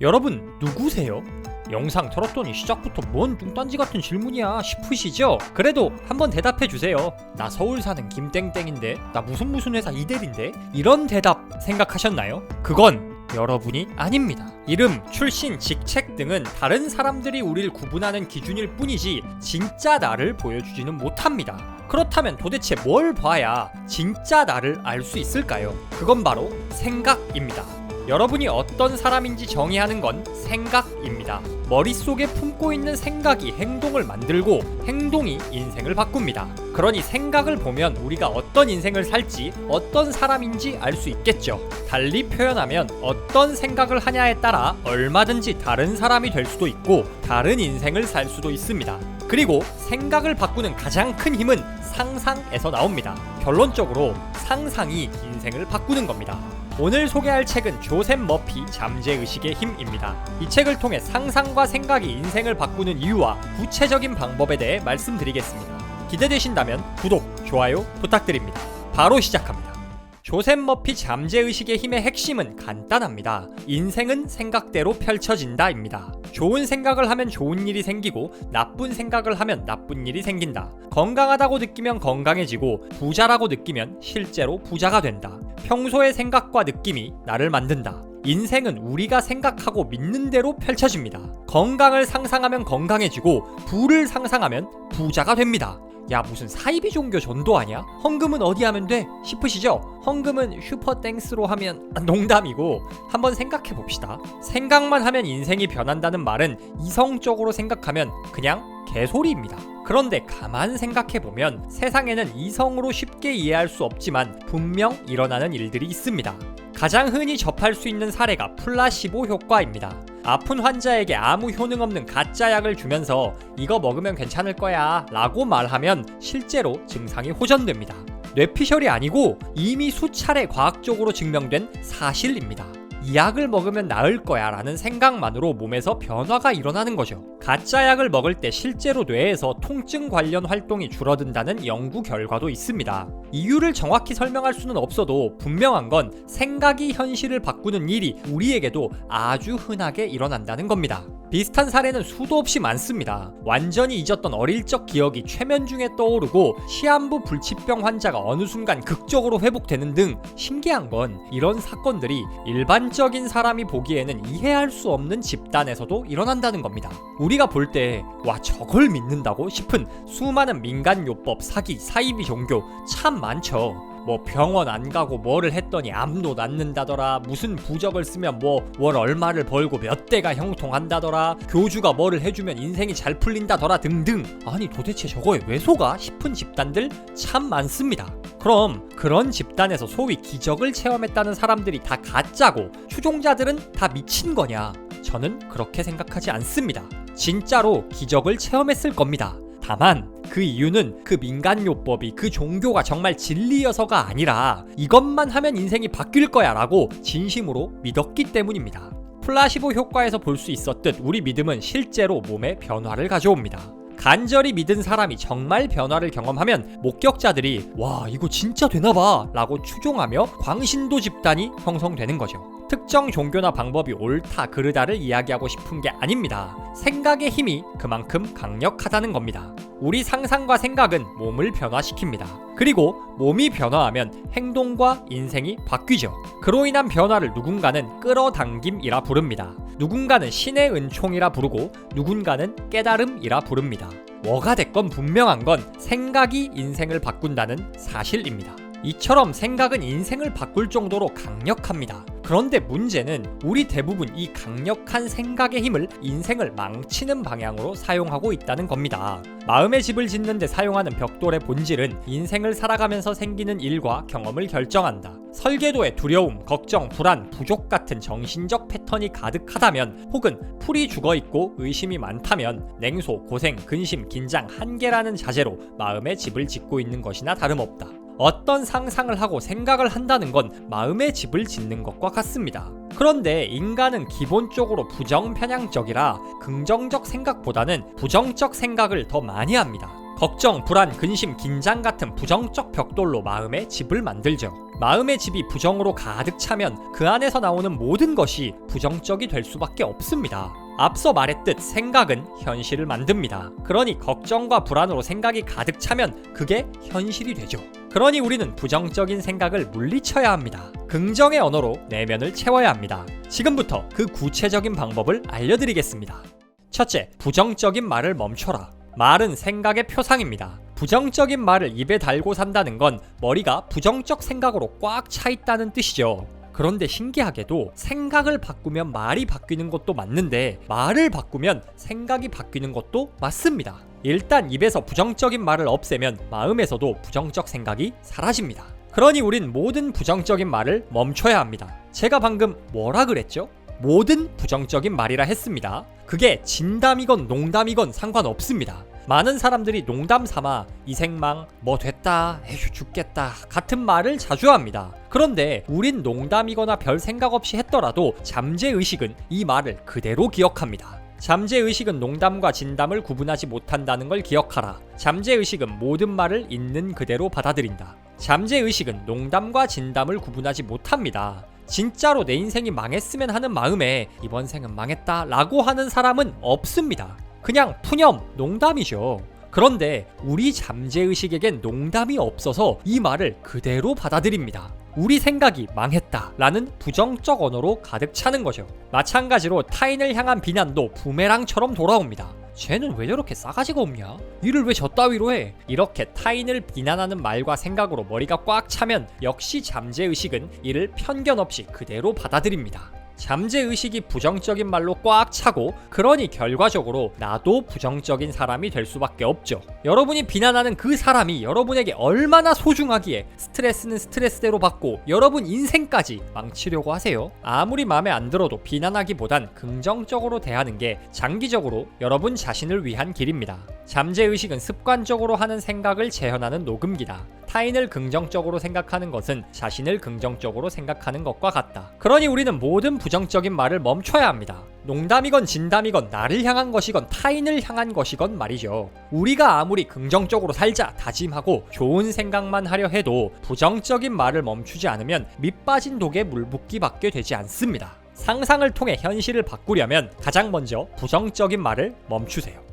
여러분 누구세요? 영상 틀었더니 시작부터 뭔 뚱딴지 같은 질문이야 싶으시죠? 그래도 한번 대답해주세요. 나 서울 사는 김땡땡인데, 나 무슨 회사 이대리인데, 이런 대답 생각하셨나요? 그건 여러분이 아닙니다. 이름, 출신, 직책 등은 다른 사람들이 우릴 구분하는 기준일 뿐이지 진짜 나를 보여주지는 못합니다. 그렇다면 도대체 뭘 봐야 진짜 나를 알 수 있을까요? 그건 바로 생각입니다. 여러분이 어떤 사람인지 정의하는 건 생각입니다. 머릿속에 품고 있는 생각이 행동을 만들고 행동이 인생을 바꿉니다. 그러니 생각을 보면 우리가 어떤 인생을 살지, 어떤 사람인지 알 수 있겠죠. 달리 표현하면 어떤 생각을 하냐에 따라 얼마든지 다른 사람이 될 수도 있고 다른 인생을 살 수도 있습니다. 그리고 생각을 바꾸는 가장 큰 힘은 상상에서 나옵니다. 결론적으로 상상이 인생을 바꾸는 겁니다. 오늘 소개할 책은 조셉 머피 잠재의식의 힘입니다. 이 책을 통해 상상과 생각이 인생을 바꾸는 이유와 구체적인 방법에 대해 말씀드리겠습니다. 기대되신다면 구독, 좋아요 부탁드립니다. 바로 시작합니다. 조셉 머피 잠재의식의 힘의 핵심은 간단합니다. 인생은 생각대로 펼쳐진다입니다. 좋은 생각을 하면 좋은 일이 생기고 나쁜 생각을 하면 나쁜 일이 생긴다. 건강하다고 느끼면 건강해지고 부자라고 느끼면 실제로 부자가 된다. 평소의 생각과 느낌이 나를 만든다. 인생은 우리가 생각하고 믿는 대로 펼쳐집니다. 건강을 상상하면 건강해지고 부를 상상하면 부자가 됩니다. 야, 무슨 사이비 종교 전도 아니야? 헌금은 어디 하면 돼? 싶으시죠? 헌금은 슈퍼땡스로 하면 농담이고, 한번 생각해 봅시다. 생각만 하면 인생이 변한다는 말은 이성적으로 생각하면 그냥 개소리입니다. 그런데 가만 생각해보면 세상에는 이성으로 쉽게 이해할 수 없지만 분명 일어나는 일들이 있습니다. 가장 흔히 접할 수 있는 사례가 플라시보 효과입니다. 아픈 환자에게 아무 효능 없는 가짜 약을 주면서 이거 먹으면 괜찮을 거야 라고 말하면 실제로 증상이 호전됩니다. 뇌피셜이 아니고 이미 수차례 과학적으로 증명된 사실입니다. 이 약을 먹으면 나을 거야 라는 생각만으로 몸에서 변화가 일어나는 거죠. 가짜 약을 먹을 때 실제로 뇌에서 통증 관련 활동이 줄어든다는 연구 결과도 있습니다. 이유를 정확히 설명할 수는 없어도 분명한 건 생각이 현실을 바꾸는 일이 우리에게도 아주 흔하게 일어난다는 겁니다. 비슷한 사례는 수도 없이 많습니다. 완전히 잊었던 어릴 적 기억이 최면 중에 떠오르고 시한부 불치병 환자가 어느 순간 극적으로 회복되는 등 신기한 건 이런 사건들이 일반적인 사람이 보기에는 이해할 수 없는 집단에서도 일어난다는 겁니다. 우리가 볼 때 와, 저걸 믿는다고 싶은 수많은 민간요법, 사기, 사이비 종교 참 많죠. 뭐 병원 안 가고 뭐를 했더니 암도 낫는다더라, 무슨 부적을 쓰면 뭐 월 얼마를 벌고 몇 대가 형통한다더라, 교주가 뭐를 해주면 인생이 잘 풀린다더라 등등. 아니 도대체 저거에 왜 속아 싶은 집단들 참 많습니다. 그럼 그런 집단에서 소위 기적을 체험했다는 사람들이 다 가짜고 추종자들은 다 미친 거냐? 저는 그렇게 생각하지 않습니다. 진짜로 기적을 체험했을 겁니다. 다만 그 이유는 그 민간요법이, 그 종교가 정말 진리여서가 아니라 이것만 하면 인생이 바뀔 거야 라고 진심으로 믿었기 때문입니다. 플라시보 효과에서 볼 수 있었듯 우리 믿음은 실제로 몸에 변화를 가져옵니다. 간절히 믿은 사람이 정말 변화를 경험하면 목격자들이 와, 이거 진짜 되나봐 라고 추종하며 광신도 집단이 형성되는 거죠. 특정 종교나 방법이 옳다 그르다를 이야기하고 싶은 게 아닙니다. 생각의 힘이 그만큼 강력하다는 겁니다. 우리 상상과 생각은 몸을 변화시킵니다. 그리고 몸이 변화하면 행동과 인생이 바뀌죠. 그로 인한 변화를 누군가는 끌어당김이라 부릅니다. 누군가는 신의 은총이라 부르고 누군가는 깨달음이라 부릅니다. 뭐가 됐건 분명한 건 생각이 인생을 바꾼다는 사실입니다. 이처럼 생각은 인생을 바꿀 정도로 강력합니다. 그런데 문제는 우리 대부분 이 강력한 생각의 힘을 인생을 망치는 방향으로 사용하고 있다는 겁니다. 마음의 집을 짓는 데 사용하는 벽돌의 본질은 인생을 살아가면서 생기는 일과 경험을 결정한다. 설계도에 두려움, 걱정, 불안, 부족 같은 정신적 패턴이 가득하다면, 혹은 풀이 죽어있고 의심이 많다면 냉소, 고생, 근심, 긴장, 한계라는 자재로 마음의 집을 짓고 있는 것이나 다름없다. 어떤 상상을 하고 생각을 한다는 건 마음의 집을 짓는 것과 같습니다. 그런데 인간은 기본적으로 부정편향적이라 긍정적 생각보다는 부정적 생각을 더 많이 합니다. 걱정, 불안, 근심, 긴장 같은 부정적 벽돌로 마음의 집을 만들죠. 마음의 집이 부정으로 가득 차면 그 안에서 나오는 모든 것이 부정적이 될 수밖에 없습니다. 앞서 말했듯 생각은 현실을 만듭니다. 그러니 걱정과 불안으로 생각이 가득 차면 그게 현실이 되죠. 그러니 우리는 부정적인 생각을 물리쳐야 합니다. 긍정의 언어로 내면을 채워야 합니다. 지금부터 그 구체적인 방법을 알려드리겠습니다. 첫째, 부정적인 말을 멈춰라. 말은 생각의 표상입니다. 부정적인 말을 입에 달고 산다는 건 머리가 부정적 생각으로 꽉 차 있다는 뜻이죠. 그런데 신기하게도 생각을 바꾸면 말이 바뀌는 것도 맞는데 말을 바꾸면 생각이 바뀌는 것도 맞습니다. 일단 입에서 부정적인 말을 없애면 마음에서도 부정적 생각이 사라집니다. 그러니 우린 모든 부정적인 말을 멈춰야 합니다. 제가 방금 뭐라 그랬죠? 모든 부정적인 말이라 했습니다. 그게 진담이건 농담이건 상관없습니다. 많은 사람들이 농담 삼아 이생망, 뭐 됐다, 에휴 죽겠다 같은 말을 자주 합니다. 그런데 우린 농담이거나 별 생각 없이 했더라도 잠재의식은 이 말을 그대로 기억합니다. 잠재의식은 농담과 진담을 구분하지 못한다는 걸 기억하라. 잠재의식은 모든 말을 있는 그대로 받아들인다. 잠재의식은 농담과 진담을 구분하지 못합니다. 진짜로 내 인생이 망했으면 하는 마음에 이번 생은 망했다 라고 하는 사람은 없습니다. 그냥 푸념, 농담이죠. 그런데 우리 잠재의식에겐 농담이 없어서 이 말을 그대로 받아들입니다. 우리 생각이 망했다 라는 부정적 언어로 가득 차는 거죠. 마찬가지로 타인을 향한 비난도 부메랑처럼 돌아옵니다. 쟤는 왜 저렇게 싸가지가 없냐? 일을 왜 저 따위로 해? 이렇게 타인을 비난하는 말과 생각으로 머리가 꽉 차면 역시 잠재의식은 이를 편견 없이 그대로 받아들입니다. 잠재의식이 부정적인 말로 꽉 차고 그러니 결과적으로 나도 부정적인 사람이 될 수밖에 없죠. 여러분이 비난하는 그 사람이 여러분에게 얼마나 소중하기에 스트레스는 스트레스대로 받고 여러분 인생까지 망치려고 하세요? 아무리 마음에 안 들어도 비난하기보단 긍정적으로 대하는 게 장기적으로 여러분 자신을 위한 길입니다. 잠재의식은 습관적으로 하는 생각을 재현하는 녹음기다. 타인을 긍정적으로 생각하는 것은 자신을 긍정적으로 생각하는 것과 같다. 그러니 우리는 모든 부정적인 말을 멈춰야 합니다. 농담이건 진담이건 나를 향한 것이건 타인을 향한 것이건 말이죠. 우리가 아무리 긍정적으로 살자 다짐하고 좋은 생각만 하려 해도 부정적인 말을 멈추지 않으면 밑빠진 독에 물 붓기밖에 되지 않습니다. 상상을 통해 현실을 바꾸려면 가장 먼저 부정적인 말을 멈추세요.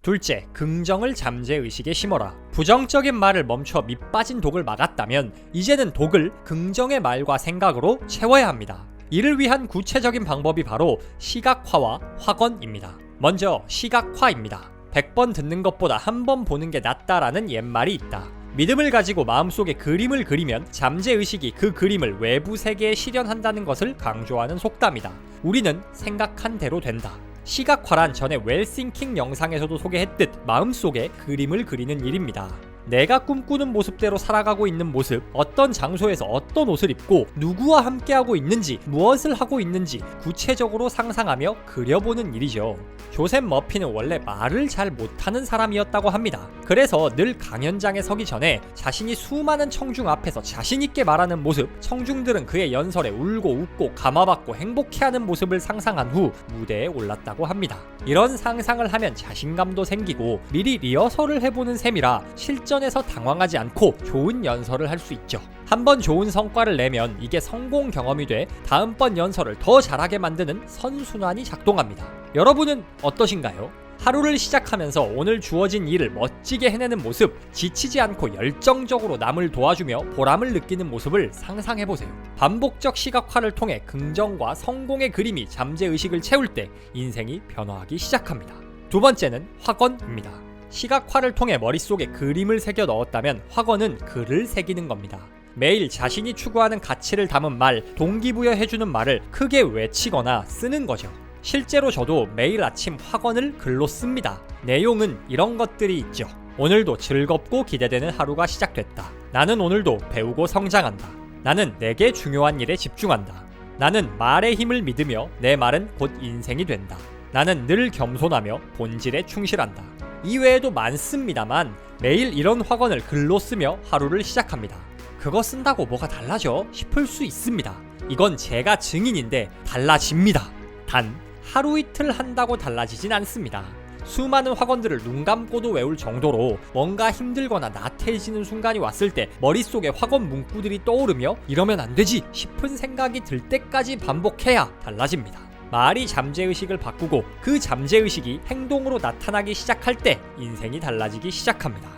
둘째, 긍정을 잠재의식에 심어라. 부정적인 말을 멈춰 밑빠진 독을 막았다면 이제는 독을 긍정의 말과 생각으로 채워야 합니다. 이를 위한 구체적인 방법이 바로 시각화와 확언입니다. 먼저 시각화입니다. 100번 듣는 것보다 한 번 보는 게 낫다라는 옛말이 있다. 믿음을 가지고 마음속에 그림을 그리면 잠재의식이 그 그림을 외부 세계에 실현한다는 것을 강조하는 속담이다. 우리는 생각한 대로 된다. 시각화란 전에 웰싱킹 영상에서도 소개했듯 마음속에 그림을 그리는 일입니다. 내가 꿈꾸는 모습대로 살아가고 있는 모습, 어떤 장소에서 어떤 옷을 입고 누구와 함께하고 있는지, 무엇을 하고 있는지 구체적으로 상상하며 그려보는 일이죠. 조셉 머피는 원래 말을 잘 못하는 사람이었다고 합니다. 그래서 늘 강연장에 서기 전에 자신이 수많은 청중 앞에서 자신있게 말하는 모습, 청중들은 그의 연설에 울고 웃고 감화받고 행복해하는 모습을 상상한 후 무대에 올랐다고 합니다. 이런 상상을 하면 자신감도 생기고 미리 리허설을 해보는 셈이라 실전에서 당황하지 않고 좋은 연설을 할 수 있죠. 한번 좋은 성과를 내면 이게 성공 경험이 돼 다음번 연설을 더 잘하게 만드는 선순환이 작동합니다. 여러분은 어떠신가요? 하루를 시작하면서 오늘 주어진 일을 멋지게 해내는 모습, 지치지 않고 열정적으로 남을 도와주며 보람을 느끼는 모습을 상상해보세요. 반복적 시각화를 통해 긍정과 성공의 그림이 잠재의식을 채울 때 인생이 변화하기 시작합니다. 두 번째는 확언입니다. 시각화를 통해 머릿속에 그림을 새겨 넣었다면 확언은 글을 새기는 겁니다. 매일 자신이 추구하는 가치를 담은 말, 동기부여해주는 말을 크게 외치거나 쓰는 거죠. 실제로 저도 매일 아침 확언을 글로 씁니다. 내용은 이런 것들이 있죠. 오늘도 즐겁고 기대되는 하루가 시작됐다. 나는 오늘도 배우고 성장한다. 나는 내게 중요한 일에 집중한다. 나는 말의 힘을 믿으며 내 말은 곧 인생이 된다. 나는 늘 겸손하며 본질에 충실한다. 이외에도 많습니다만 매일 이런 확언을 글로 쓰며 하루를 시작합니다. 그거 쓴다고 뭐가 달라져? 싶을 수 있습니다. 이건 제가 증인인데 달라집니다. 단 하루 이틀 한다고 달라지진 않습니다. 수많은 학원들을 눈 감고도 외울 정도로 뭔가 힘들거나 나태해지는 순간이 왔을 때 머릿속에 학원 문구들이 떠오르며 이러면 안 되지 싶은 생각이 들 때까지 반복해야 달라집니다. 말이 잠재의식을 바꾸고 그 잠재의식이 행동으로 나타나기 시작할 때 인생이 달라지기 시작합니다.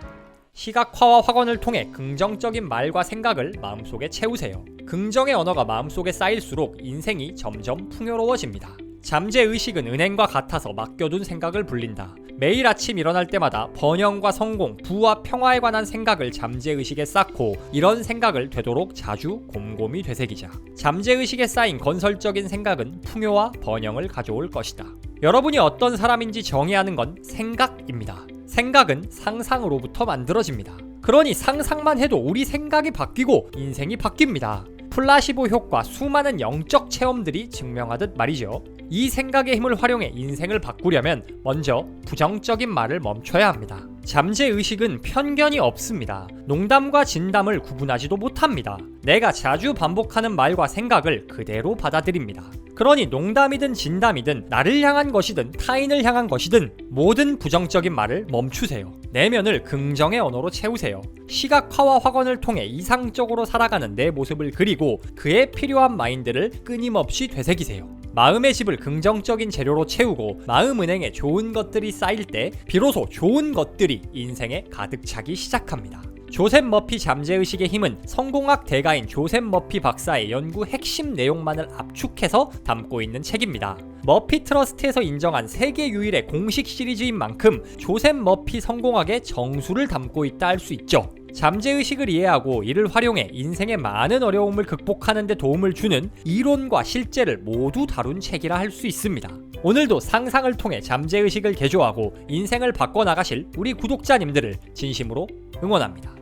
시각화와 확언을 통해 긍정적인 말과 생각을 마음속에 채우세요. 긍정의 언어가 마음속에 쌓일수록 인생이 점점 풍요로워집니다. 잠재의식은 은행과 같아서 맡겨둔 생각을 불린다. 매일 아침 일어날 때마다 번영과 성공, 부와 평화에 관한 생각을 잠재의식에 쌓고 이런 생각을 되도록 자주 곰곰이 되새기자. 잠재의식에 쌓인 건설적인 생각은 풍요와 번영을 가져올 것이다. 여러분이 어떤 사람인지 정의하는 건 생각입니다. 생각은 상상으로부터 만들어집니다. 그러니 상상만 해도 우리 생각이 바뀌고 인생이 바뀝니다. 플라시보 효과, 수많은 영적 체험들이 증명하듯 말이죠. 이 생각의 힘을 활용해 인생을 바꾸려면 먼저 부정적인 말을 멈춰야 합니다. 잠재의식은 편견이 없습니다. 농담과 진담을 구분하지도 못합니다. 내가 자주 반복하는 말과 생각을 그대로 받아들입니다. 그러니 농담이든 진담이든 나를 향한 것이든 타인을 향한 것이든 모든 부정적인 말을 멈추세요. 내면을 긍정의 언어로 채우세요. 시각화와 확언을 통해 이상적으로 살아가는 내 모습을 그리고 그에 필요한 마인드를 끊임없이 되새기세요. 마음의 집을 긍정적인 재료로 채우고 마음은행에 좋은 것들이 쌓일 때 비로소 좋은 것들이 인생에 가득 차기 시작합니다. 조셉 머피 잠재의식의 힘은 성공학 대가인 조셉 머피 박사의 연구 핵심 내용만을 압축해서 담고 있는 책입니다. 머피 트러스트에서 인정한 세계 유일의 공식 시리즈인 만큼 조셉 머피 성공학의 정수를 담고 있다 할 수 있죠. 잠재의식을 이해하고 이를 활용해 인생의 많은 어려움을 극복하는 데 도움을 주는 이론과 실제를 모두 다룬 책이라 할 수 있습니다. 오늘도 상상을 통해 잠재의식을 개조하고 인생을 바꿔나가실 우리 구독자님들을 진심으로 응원합니다.